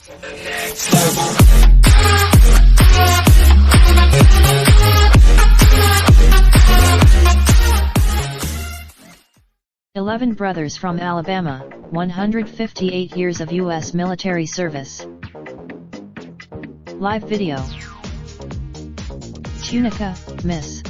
"11 Brothers from Alabama, 158 years of U.S. military service." Live video. Tunica, Miss.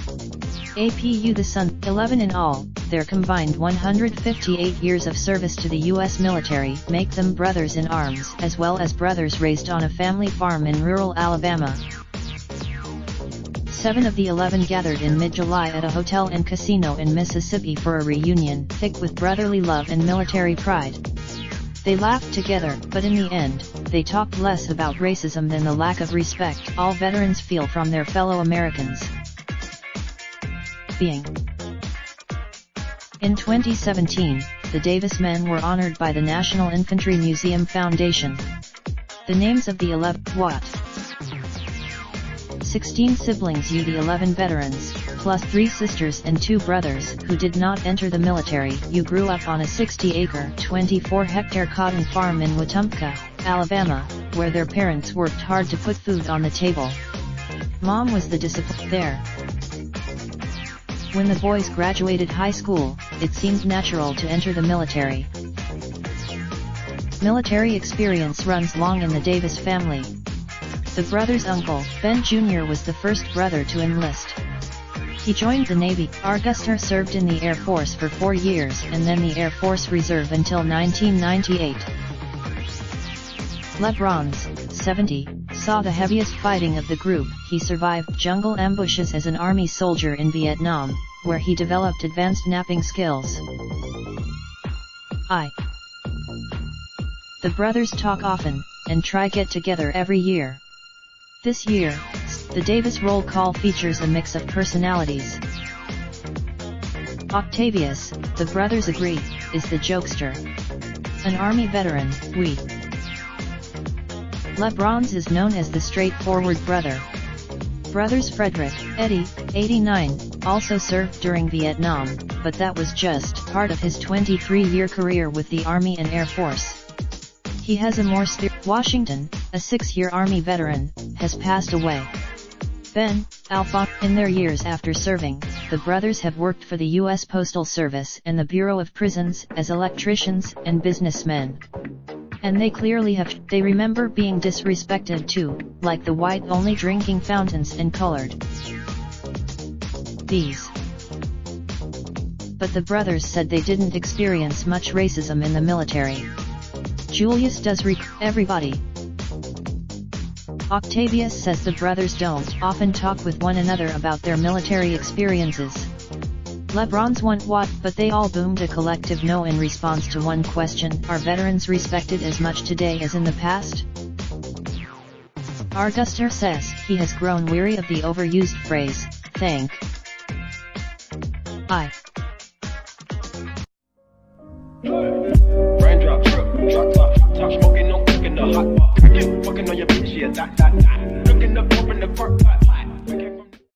APU The Sun, 11 in all, their combined 158 years of service to the U.S. military make them brothers in arms, as well as brothers raised on a family farm in rural Alabama. 7 of the 11 gathered in mid-July at a hotel and casino in Mississippi for a reunion, thick with brotherly love and military pride. They laughed together, but in the end, they talked less about racism than the lack of respect all veterans feel from their fellow Americans. Being. In 2017, the Davis men were honored by the National Infantry Museum Foundation. The names of the 11, what? 16 siblings you the 11 veterans, plus 3 sisters and 2 brothers who did not enter the military. You grew up on a 60-acre, 24-hectare cotton farm in Wetumpka, Alabama, where their parents worked hard to put food on the table. Mom was the discipline there. When the boys graduated high school, it seemed natural to enter the military. Military experience runs long in the Davis family. The brothers' uncle, Ben Jr., was the first brother to enlist. He joined the Navy. Arguster served in the Air Force for 4 years and then the Air Force Reserve until 1998. LeBron's, 70, saw the heaviest fighting of the group. He survived jungle ambushes as an Army soldier in Vietnam, where he developed advanced napping skills. The brothers talk often, and try get together every year. This year, the Davis roll call features a mix of personalities. Octavius, the brothers agree, is the jokester. An Army veteran, LeBron's is known as the straightforward brother. Brothers Frederick, Eddie, 89, also served during Vietnam, but that was just part of his 23-year career with the Army and Air Force. He has a more Washington, a 6-year Army veteran, has passed away. Ben, Alphonse. In their years after serving, the brothers have worked for the U.S. Postal Service and the Bureau of Prisons as electricians and businessmen. And they clearly have. They remember being disrespected too, like the white-only drinking fountains and colored these. But the brothers said they didn't experience much racism in the military. Julius does everybody. Octavius says the brothers don't often talk with one another about their military experiences. LeBron's want what, but they all boomed a collective no in response to one question: are veterans respected as much today as in the past? Arguster says he has grown weary of the overused phrase, thank Raindrop, drop top smoking, no cooking the hot pot. Fucking on your bitch, yeah, that. Looking up, open the park pot.